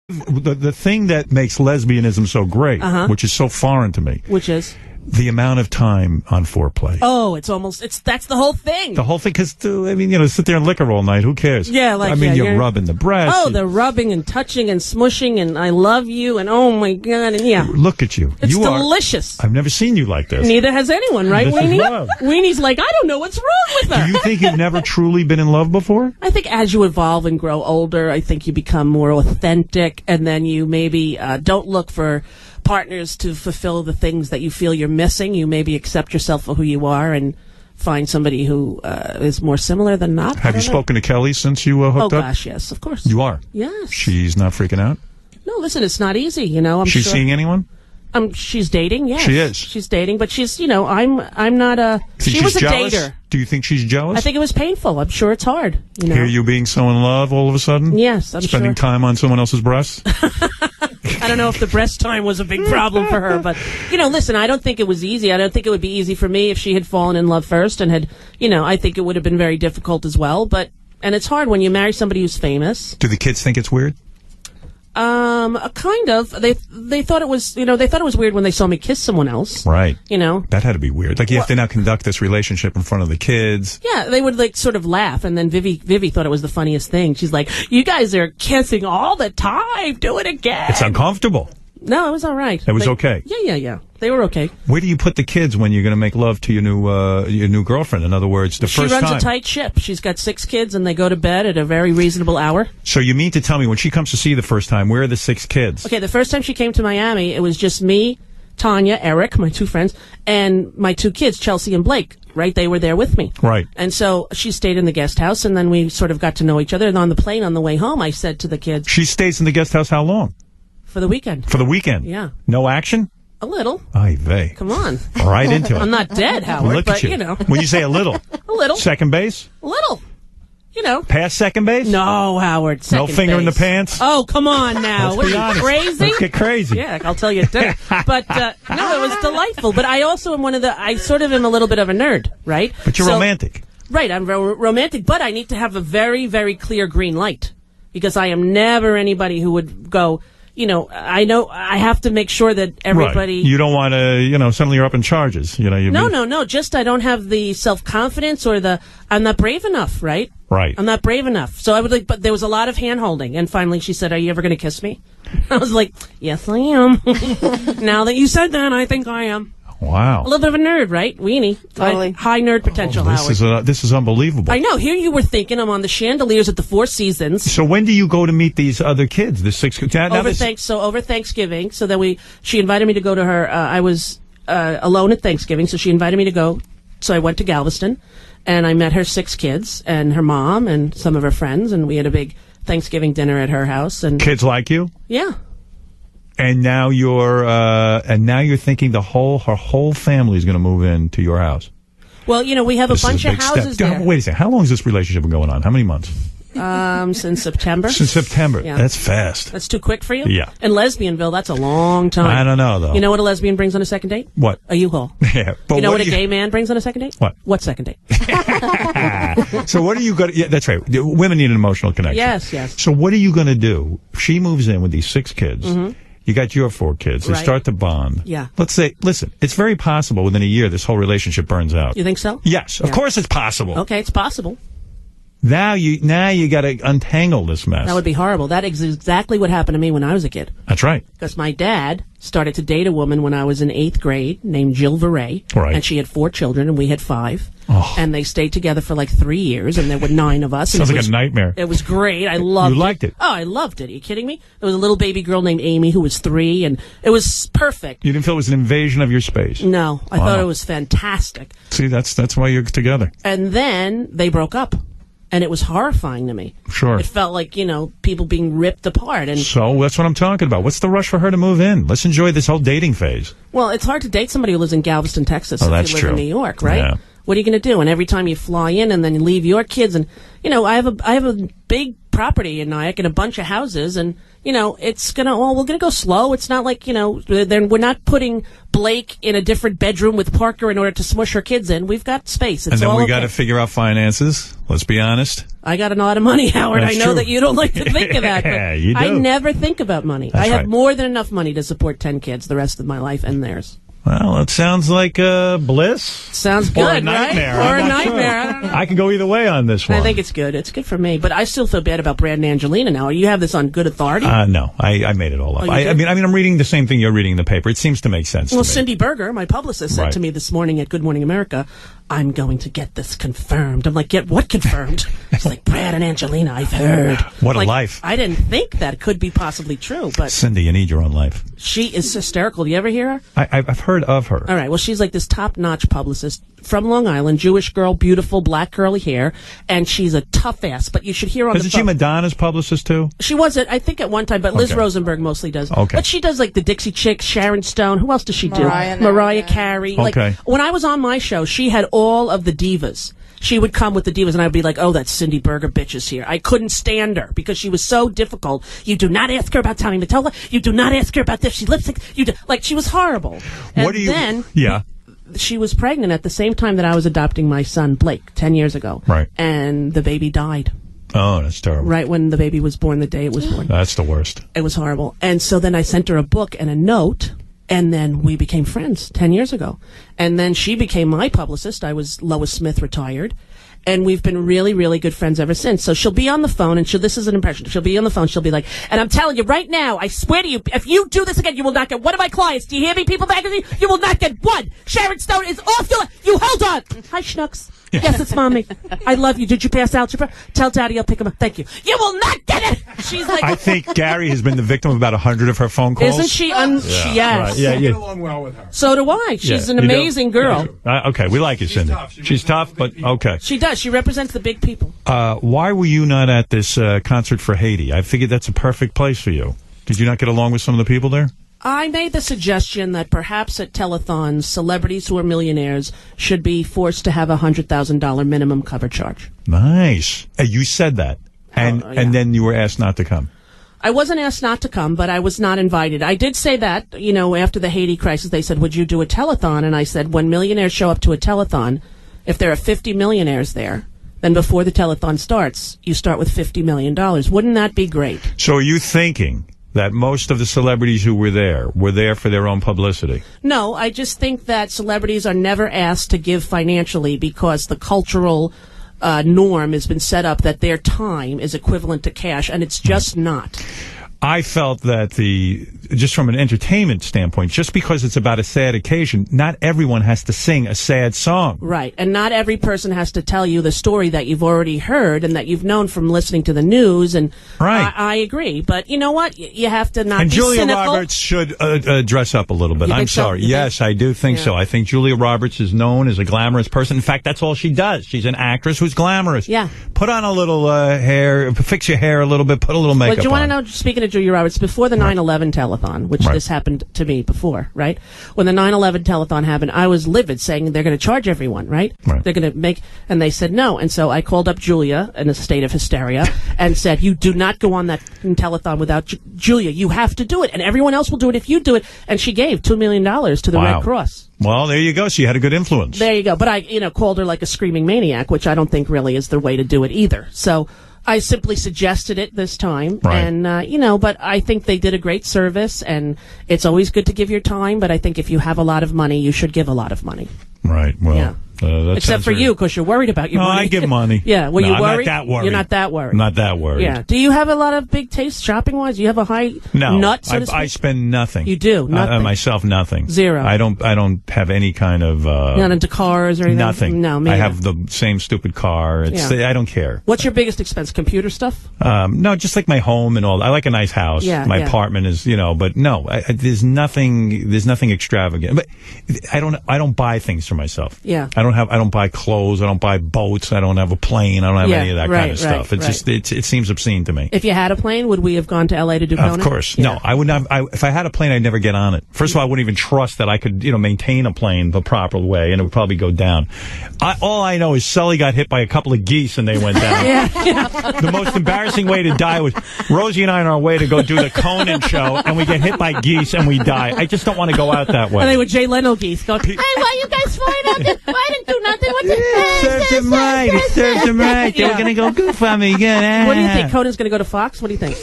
The thing that makes lesbianism so great, which is so foreign to me, which is the amount of time on foreplay. Oh, that's the whole thing. The whole thing, because, I mean, sit there and liquor all night. Who cares? Yeah, you're rubbing the breast. Oh, the rubbing and touching and smushing and I love you and oh my God, and yeah. Look at you. It's delicious. I've never seen you like this. Neither has anyone, right, Weenie? Weenie's like, I don't know what's wrong with her. Do you think you've never truly been in love before? I think as you evolve and grow older, I think you become more authentic, and then you maybe don't look for partners to fulfill the things that you feel you're missing. You maybe accept yourself for who you are and find somebody who is more similar than not. Have you spoken to Kelly since you hooked up? Oh, gosh, yes, of course. You are? Yes. She's not freaking out? No, listen, it's not easy, you know. She's seeing anyone? She's dating, yes. She is. She's dating, but she's, I'm not a... She was a dater. Do you think she's jealous? I think it was painful. I'm sure it's hard, you know. Hear you being so in love all of a sudden? Yes, I'm Spending time on someone else's breasts? I don't know if the breast time was a big problem for her, but, listen, I don't think it was easy. I don't think it would be easy for me if she had fallen in love first and had, I think it would have been very difficult as well. And it's hard when you marry somebody who's famous. Do the kids think it's weird? Kind of. They thought it was, they thought it was weird when they saw me kiss someone else. Right. That had to be weird. Like, you have to now conduct this relationship in front of the kids. Yeah, they would, sort of laugh, and then Vivi thought it was the funniest thing. She's like, you guys are kissing all the time. Do it again. It's uncomfortable. No, it was all right. It was okay? Yeah. They were okay. Where do you put the kids when you're going to make love to your new girlfriend? In other words, first time. She runs a tight ship. She's got 6 kids, and they go to bed at a very reasonable hour. So you mean to tell me when she comes to see you the first time, where are the 6 kids? Okay, the first time she came to Miami, it was just me, Tanya, Eric, my 2 friends, and my 2 kids, Chelsea and Blake. Right? They were there with me. Right. And so she stayed in the guest house, and then we sort of got to know each other. And on the plane on the way home, I said to the kids... She stays in the guest house how long? For the weekend. For the weekend? Yeah. No action? A little. Ay vey. Come on. Right into it. I'm not dead, Howard, Look but, at you. know. When you say a little. A little. Second base? A little. Past second base? No, Howard. Second No finger base. in the pants? Oh, come on now. What are you, crazy? Let's get crazy. Yeah, I'll tell you at dinner. But, no, it was delightful. But I also am I sort of am a little bit of a nerd, right? But you're romantic. Right, I'm romantic, but I need to have a very, very clear green light. Because I am never anybody who would go... I know I have to make sure that everybody... Right. You don't want to, suddenly you're up in charges. No. Just I don't have the self-confidence or I'm not brave enough, right? Right. I'm not brave enough. So I would but there was a lot of hand-holding. And finally she said, are you ever going to kiss me? I was like, yes, I am. Now that you said that, I think I am. Wow. A little bit of a nerd, right? Weenie. Totally. High nerd potential, Howard. This is unbelievable. I know. Here you were thinking I'm on the chandeliers at the Four Seasons. So when do you go to meet these other kids, the 6 kids? Over Thanksgiving. So then she invited me to go to her. I was alone at Thanksgiving, so she invited me to go. So I went to Galveston, and I met her 6 kids and her mom and some of her friends, and we had a big Thanksgiving dinner at her house. And kids like you? Yeah. And now you're thinking her whole family is going to move into your house. Well, we have a bunch of houses there. Wait a second. How long has this relationship been going on? How many months? Since September. Since September. Yeah. That's fast. That's too quick for you? Yeah. In Lesbianville, that's a long time. I don't know, though. You know what a lesbian brings on a second date? What? A U-Haul. Yeah. But you know what a gay man brings on a second date? What? What second date? So what are you going to... Yeah, that's right. Women need an emotional connection. Yes. So what are you going to do? She moves in with these 6 kids. Mm-hmm. You got your 4 kids. They start to bond. Yeah. Let's say, listen, it's very possible within a year this whole relationship burns out. You think so? Yes. Of course it's possible. Okay, it's possible. Now you got to untangle this mess. That would be horrible. That is exactly what happened to me when I was a kid. That's right. Because my dad started to date a woman when I was in 8th grade named Jill Veray. Right. And she had 4 children, and we had 5. Oh. And they stayed together for like 3 years, and there were 9 of us. Sounds like a nightmare. It was great. I loved it. You liked it? Oh, I loved it. Are you kidding me? There was a little baby girl named Amy who was 3, and it was perfect. You didn't feel it was an invasion of your space? No. I thought it was fantastic. See, that's why you're together. And then they broke up. And it was horrifying to me. Sure. It felt like, people being ripped apart. And so that's what I'm talking about. What's the rush for her to move in? Let's enjoy this whole dating phase. Well, it's hard to date somebody who lives in Galveston, Texas if that's you live true. in New York, right? Yeah. What are you going to do? And every time you fly in and then you leave your kids, and, I have a big property in Nyack and a bunch of houses, and it's we're gonna go slow. It's not like then we're not putting Blake in a different bedroom with Parker in order to smush her kids in. We've got space. It's and then all we okay. got to figure out finances. Let's be honest. I got a lot of money, Howard. That's I know true. that you don't like to think of that, but Yeah, you do. I never think about money. That's I have right. more than enough money to support 10 kids the rest of my life and theirs. Well, it sounds like bliss. Sounds good, or a nightmare. right? Or I'm a not nightmare. sure. I don't know. I can go either way on this one. I think it's good. It's good for me. But I still feel bad about Brad and Angelina now. You have this on good authority? No, I made it all up. Oh, you I did? mean, I'm reading the same thing you're reading in the paper. It seems to make sense to Well, me. Cindy Berger, my publicist, said Right. to me this morning at Good Morning America, I'm going to get this confirmed. I'm like, get what confirmed? She's like, Brad and Angelina, I've heard. What a Like, life. I didn't think that could be possibly true, but Cindy, you need your own life. she is hysterical. Do you ever hear her? I've heard of her. All right. Well, she's like this top-notch publicist from Long Island, Jewish girl, beautiful, black curly hair, and she's a tough ass. But you should hear on Isn't the she phone. Madonna's publicist, too? She was, I think, at one time, but Liz Okay. Rosenberg mostly does. Okay. But she does, like, the Dixie Chicks, Sharon Stone. Who else does she do? Mariah Carey. Okay. Like, when I was on my show, she had all of the divas. She would come with the divas, and I'd be like, oh, that Cindy Berger bitch is here. I couldn't stand her because she was so difficult. You do not ask her about Tommy Mottola. You do not ask her about this. She lip sync. She was horrible. And What do you... then Yeah. she was pregnant at the same time that I was adopting my son, Blake, 10 years ago. Right. And the baby died. Oh, that's terrible. Right when the baby was born, the day it was born. That's the worst. It was horrible. And so then I sent her a book and a note, and then we became friends 10 years ago. And then she became my publicist. I was Lois Smith, retired. And we've been really, really good friends ever since. So she'll be on the phone, and this is an impression. She'll be on the phone. She'll be like, and I'm telling you right now, I swear to you, if you do this again, you will not get one of my clients. Do you hear me, People Magazine? You will not get one. Sharon Stone is off your... You hold on. Hi, Schnooks. Yes, it's Mommy. I love you. Did you pass algebra? Tell Daddy I'll pick him up. Thank you. You will not get it. She's like... I think Gary has been the victim of about 100 of her phone calls. Isn't she? Yes. Right. Yeah, I yeah. get along well with her. So do I. She's an you do? amazing girl. Okay, we like you, Cindy. tough. She's tough, but okay. She does. She represents the big people. Why were you not at this concert for Haiti? I figured that's a perfect place for you. Did you not get along with some of the people there? I made the suggestion that perhaps at telethons, celebrities who are millionaires should be forced to have a $100,000 minimum cover charge. Nice. You said that. And yeah. and then you were asked not to come. I wasn't asked not to come, but I was not invited. I did say that, after the Haiti crisis, they said, would you do a telethon? And I said, when millionaires show up to a telethon, if there are 50 millionaires there, then before the telethon starts, you start with $50 million. Wouldn't that be great? So are you thinking that most of the celebrities who were there for their own publicity? No, I just think that celebrities are never asked to give financially because the cultural norm has been set up that their time is equivalent to cash, and it's just not. I felt that just from an entertainment standpoint, just because it's about a sad occasion, not everyone has to sing a sad song. Right, and not every person has to tell you the story that you've already heard and that you've known from listening to the news, and Right. I agree. But you know what? You have to not And be Julia cynical. Roberts should dress up a little bit. You I'm think so? sorry. You Yes, I do think so. I think Julia Roberts is known as a glamorous person. In fact, that's all she does. She's an actress who's glamorous. Yeah. Put on a little hair, fix your hair a little bit, put a little makeup But you want to on. know, speaking of Julia Roberts, before the 9/11 telethon, which Right. this happened to me before, right? When the 9/11 telethon happened, I was livid, saying they're going to charge everyone, right? Right. They're going to and they said no. And so I called up Julia in a state of hysteria and said, you do not go on that telethon without Julia. You have to do it. And everyone else will do it if you do it. And she gave $2 million to the Wow. Red Cross. Well, there you go. She had a good influence. There you go. But I, called her like a screaming maniac, which I don't think really is the way to do it either. So I simply suggested it this time. Right. And, but I think they did a great service, and it's always good to give your time. But I think if you have a lot of money, you should give a lot of money. Right. Well, Yeah. that Except sounds for very- you, because you're worried about your No, money. I give money. Yeah. Well, No, you I'm worried? not that worried. You're not that worried. Not that worried. Yeah. Do you have a lot of big taste shopping-wise? Do you have a high No, nut, so to speak? I spend nothing. You do? Nothing? Myself, nothing. Zero. I don't have any kind of Not into cars or anything? nothing. No, me I neither. have the same stupid car. I don't care. What's your biggest expense? Computer stuff? No, just like my home and all. I like a nice house. Yeah, my yeah. apartment is, but no, there's nothing extravagant. But I don't buy things for myself. Yeah. I don't don't buy clothes. I don't buy boats. I don't have a plane. I don't have any of that kind of stuff. It's just, it seems obscene to me. If you had a plane, would we have gone to LA to do Conan? Of course. Yeah. No, I would not. If I had a plane, I'd never get on it. First of all, I wouldn't even trust that I could, maintain a plane the proper way, and it would probably go down. All I know is Sully got hit by a couple of geese and they went down. The most embarrassing way to die was Rosie and I are on our way to go do the Conan show, and we get hit by geese and we die. I just don't want to go out that way. And they were Jay Leno geese going, hey, why you guys flying out there? I didn't do nothing. What the serves them right. It serves them right. They were going to go goof on me again. What do you think? Conan's going to go to Fox? What do you think?